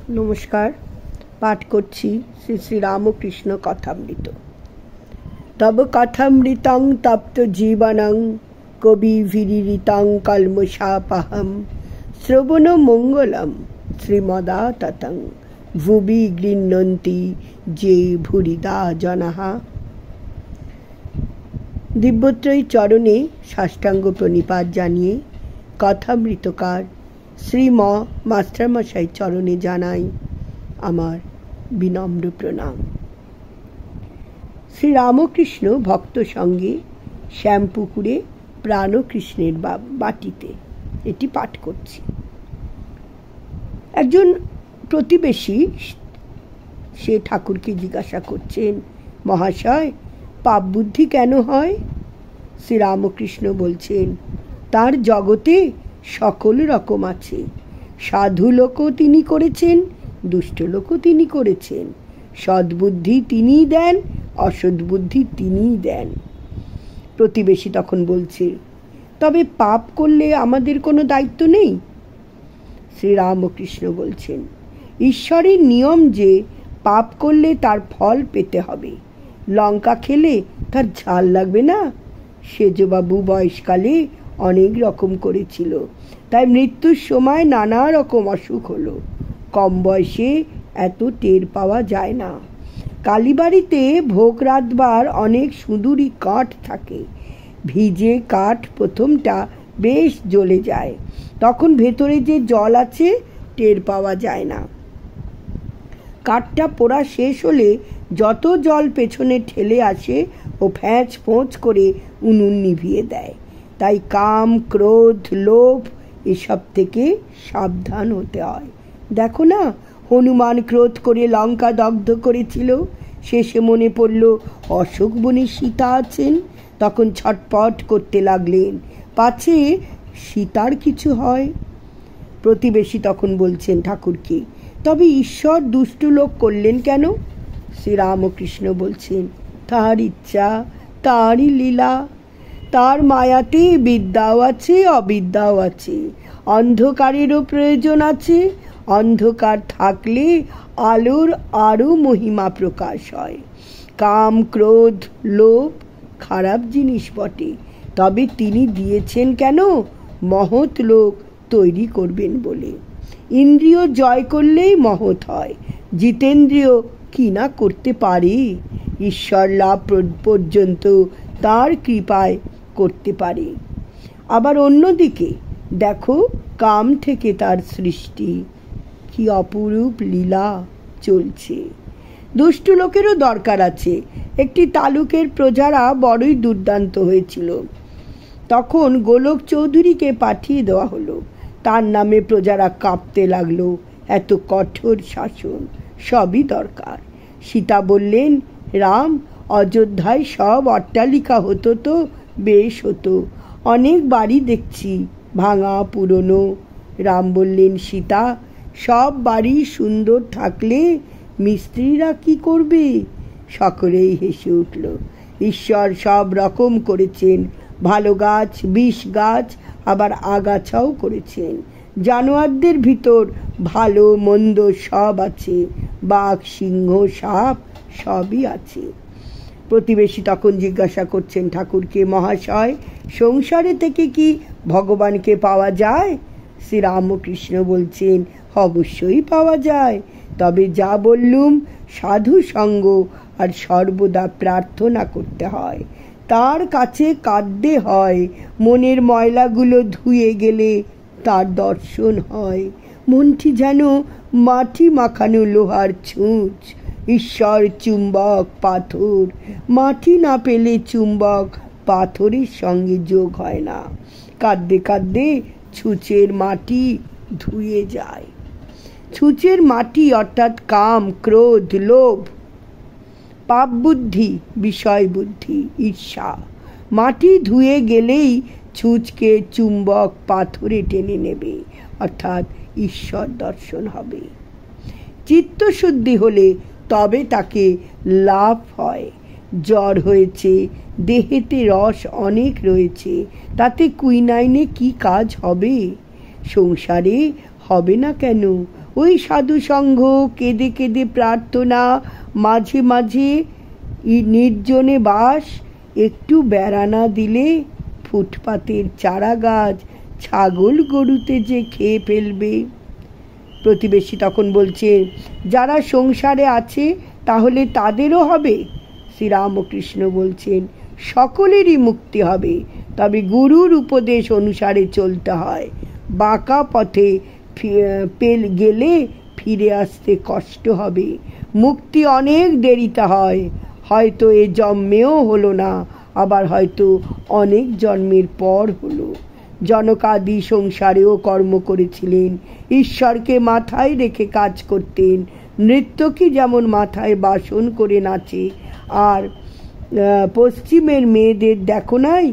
নমস্কার, পাঠ করছি শ্রী শ্রী রামকৃষ্ণ কথামৃত। তব কথামৃতং তপ্ত জীবনং কবি ভিরিরিতং কলমশাপহম শ্রবণ মঙ্গলম শ্রীমদাততং ভুবি গৃহ্ণন্তি যে ভুরিদা জনাহা। দিব্যত্রয়ী চরণে সাষ্টাঙ্গ প্রণিপাত জানিয়ে কথামৃতকার শ্রীম মাস্টারমশাই চরণে জানাই আমার বিনম্র প্রণাম। শ্রীরামকৃষ্ণ ভক্ত সঙ্গে শ্যামপুকুরে প্রাণকৃষ্ণের বাটিতে, এটি পাঠ করছি। একজন প্রতিবেশী সে ঠাকুরকে জিজ্ঞাসা করছেন, মহাশয়, পাপ বুদ্ধি কেন হয়? শ্রীরামকৃষ্ণ বলছেন, তার জগতে সকল রকম আছে। সাধু লোকও তিনি করেছেন, দুষ্ট লোকও তিনি করেছেন। সদ্বুদ্ধি তিনিই দেন, অসৎ বুদ্ধি তিনিই দেন। প্রতিবেশী তখন বলছে, তবে পাপ করলে আমাদের কোনো দায়িত্ব নেই? শ্রীরামকৃষ্ণ বলছেন, ঈশ্বরের নিয়ম যে পাপ করলে তার ফল পেতে হবে। লঙ্কা খেলে তার ঝাল লাগবে না? সেজবাবু বয়সকালে অনেক রকম করেছিল, তাই মৃত্যুর সময় নানা রকম অসুখ হলো। কম বয়সে এত টের পাওয়া যায় না। কালীবাড়িতে ভোগ রাঁধবার অনেক সুদূরী কাঠ থাকে। ভিজে কাঠ প্রথমটা বেশ জ্বলে যায়, তখন ভেতরে যে জল আছে টের পাওয়া যায় না। কাঠটা পোড়া শেষ হলে যত জল পেছনে ঠেলে আসে ও ফ্যাঁচ ফোঁচ করে উনুন নিভিয়ে দেয়। তাই কাম, ক্রোধ, লোভ এসব থেকে সাবধান হতে হয়। দেখো না, হনুমান ক্রোধ করে লঙ্কা দগ্ধ করেছিল। শেষে মনে পড়ল অশোক বনে সীতা আছেন, তখন ছটপট করতে লাগলেন, পাছে সীতার কিছু হয়। প্রতিবেশী তখন বলছেন ঠাকুরকে, তবে ঈশ্বর দুষ্ট লোক করলেন কেন? শ্রীরামকৃষ্ণ বলছেন, তার ইচ্ছা, তারই লীলা। তার মায়াতে বিদ্যাও আছে, অবিদ্যাও আছে। অন্ধকারেরও প্রয়োজন আছে। অন্ধকার থাকলে আলোর আরও মহিমা প্রকাশ হয়। কাম, ক্রোধ, লোভ খারাপ জিনিস বটে, তবে তিনি দিয়েছেন কেন? মহৎ লোক তৈরি করবেন বলে। ইন্দ্রিয় জয় করলেই মহৎ হয়। জিতেন্দ্রিয় কি না করতে পারে? ঈশ্বর লাভ পর্যন্ত তার কৃপায় করতে পারে। আবার অন্যদিকে দেখো, কাম থেকে তার সৃষ্টি, কি অপরূপ লীলা চলছে। দুষ্ট লোকেরও দরকার আছে। একটি তালুকের প্রজারা বড়ই দুর্দান্ত হয়েছিল। তখন গোলক চৌধুরীকে পাঠিয়ে দেওয়া হলো। তার নামে প্রজারা কাঁপতে লাগলো। এত কঠোর শাসন, সবই দরকার। সীতা বললেন, রাম, অযোধ্যায় সব অট্টালিকা হতো তো বেশ হতো। অনেক বাড়ি দেখছি ভাঙা পুরনো। রাম বললেন, সীতা, সব বাড়ি সুন্দর থাকলে মিস্ত্রিরা কি করবে? সকলেই হেসে উঠল। ঈশ্বর সব রকম করেছেন। ভালো গাছ, বিষ গাছ, আবার আগাছাও করেছেন। জানোয়ারদের ভিতর ভালো মন্দ সব আছে। বাঘ, সিংহ, সাপ সবই আছে। প্রতিবেশী তখন জিজ্ঞাসা করছেন ঠাকুরকে, মহাশয়, সংসারে থেকে কি ভগবানকে পাওয়া যায়? শ্রীরামকৃষ্ণ বলছেন, অবশ্যই পাওয়া যায়। তবে যা বললুম, সাধু সঙ্গ আর সর্বদা প্রার্থনা করতে হয়। তার কাছে কাঁদতে হয়। মনের ময়লাগুলো ধুয়ে গেলে তার দর্শন হয়। মনটি যেন মাটি মাখানো লোহার ছুঁচ। ঈশ্বর চুম্বক, পাথর। মাটি না পেলে চুম্বক পাথরের সঙ্গে যোগ হয় না। কাঁদতে কাঁদতে ছুঁচের মাটি ধুয়ে যায়। ছুঁচের মাটি অর্থাৎ কাম, ক্রোধ, লোভ, পাপ বুদ্ধি, বিষয় বুদ্ধি, ঈর্ষা। মাটি ধুয়ে গেলেই ছুঁচকে চুম্বক পাথরে টেনে নেবে, অর্থাৎ ঈশ্বর দর্শন হবে। চিত্তশুদ্ধি হলে তবে তাকে লাভ হয়। জ্বর হয়েছে, দেহেতে রস অনেক রয়েছে, তাতে কুইনাইনে কি কাজ হবে? সংসারে হবে না কেন? ওই সাধুসঙ্ঘ, কেঁদে কেঁদে প্রার্থনা, মাঝে মাঝে নির্জনে বাস, একটু বেড়ানা দিলে ফুটপাতের চারা গাছ ছাগল গরুতে যে খেয়ে ফেলবে। প্রতিবেশী তখন বলছে, যারা সংসারে আছে তাহলে তাদেরও হবে? শ্রীরামকৃষ্ণ বলছেন, সকলেরই মুক্তি হবে, তবে গুরুর উপদেশ অনুসারে চলতে হয়। বাঁকা পথে গেলে ফিরে আসতে কষ্ট হবে। মুক্তি অনেক দেরিতে হয়, হয়তো এ জন্মেও হলো না, আবার হয়তো অনেক জন্মের পর হলো। জনকাদি সংসারেও কর্ম করেছিলেন, ঈশ্বরকে মাথায় রেখে কাজ করতেন। নৃত্যকী যেমন মাথায় বাসন করে নাচে, আর পশ্চিমের মেয়েদের দেখো নাই,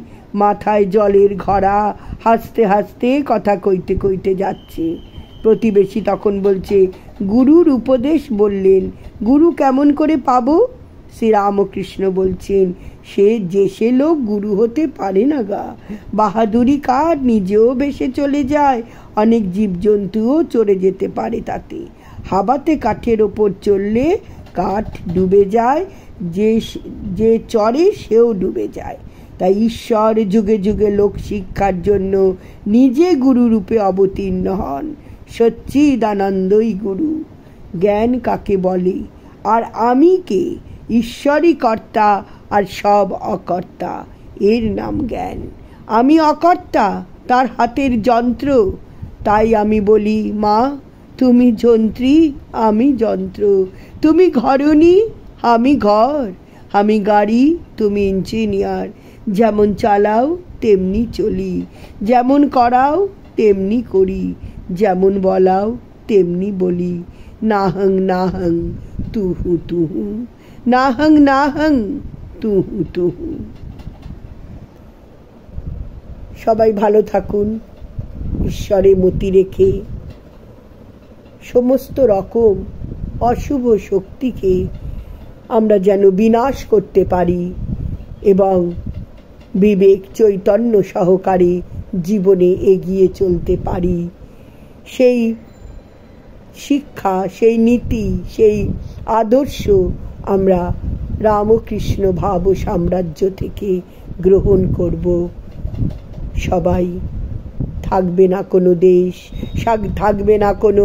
মাথায় জলের ঘড়া, হাসতে হাসতে কথা কইতে কইতে যাচ্ছে। প্রতিবেশী তখন বলছে, গুরুর উপদেশ বললেন, গুরু কেমন করে পাবো? শ্রীরামকৃষ্ণ বলছেন, সে লোক গুরু হতে পারে না গা। বাহাদুরি কার, নিজেও ভেসে চলে যায়, অনেক জীবজন্তুও চড়ে যেতে পারে তাতে। হাওয়াতে কাঠের ওপর চললে কাঠ ডুবে যায়, যে চড়ে সেও ডুবে যায়। তাই ঈশ্বর যুগে যুগে লোক শিক্ষার জন্য নিজে গুরুরূপে অবতীর্ণ হন। সচ্চিদানন্দই গুরু। জ্ঞান কাকে বলে? আর আমি কে? ঈশ্বরই কর্তা আর সব অকর্তা, এর নাম জ্ঞান। আমি অকর্তা, তার হাতের যন্ত্র। তাই আমি বলি, মা তুমি যন্ত্রী, আমি যন্ত্র। তুমি ঘরণী, আমি ঘর। আমি গাড়ি, তুমি ইঞ্জিনিয়ার। যেমন চালাও তেমনি চলি, যেমন করাও তেমনি করি, যেমন বলাও তেমনি বলি। নাহং নাহং তুহু তুহু, নাহং নাহং তুহু তুহু। সবাই ভালো থাকুন, ঈশ্বরে মতি রেখে সমস্ত রকম অশুভ শক্তিকে আমরা যেন বিনাশ করতে পারি এবং বিবেক চৈতন্য সহকারে জীবনে এগিয়ে চলতে পারি। সেই শিক্ষা, সেই নীতি, সেই আদর্শ আমরা রামকৃষ্ণ ভাব সাম্রাজ্য থেকে গ্রহণ করব। সবাই থাকবে না কোনো দেশ, থাকবে না কোনো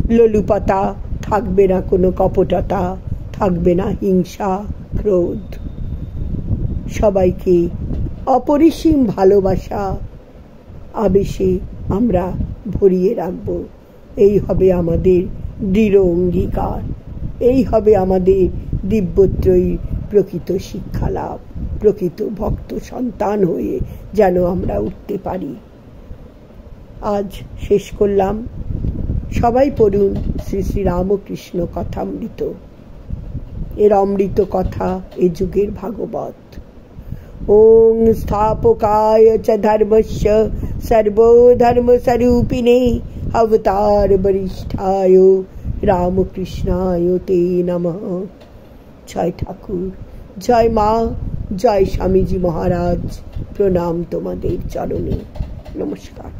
লোলুপতা, থাকবে না কোনো কপটতা, থাকবে না হিংসা, ক্রোধ। সবাইকে অপরিসীম ভালোবাসা আবেশে আমরা ভরিয়ে রাখব। এই হবে আমাদের দৃঢ় অঙ্গীকার, এই হবে আমাদের দিব্যত্রয়ী প্রকৃত শিক্ষা লাভ, প্রকৃত ভক্ত সন্তান হয়ে যেন আমরা উঠতে পারি। আজ শেষ করলাম। সবাই পড়ুন শ্রী শ্রী রামকৃষ্ণ কথামৃত। এর অমৃত কথা এ যুগের ভাগবত। ওং স্থাপকায় চ ধর্মস্য সর্বধর্মস্বরূপিণে অবতার বরিষ্ঠায় রামকৃষ্ণায় তে নমঃ। জয় ঠাকুর, জয় মা, জয় স্বামীজি মহারাজ। প্রণাম তোমাদের চরণে। নমস্কার।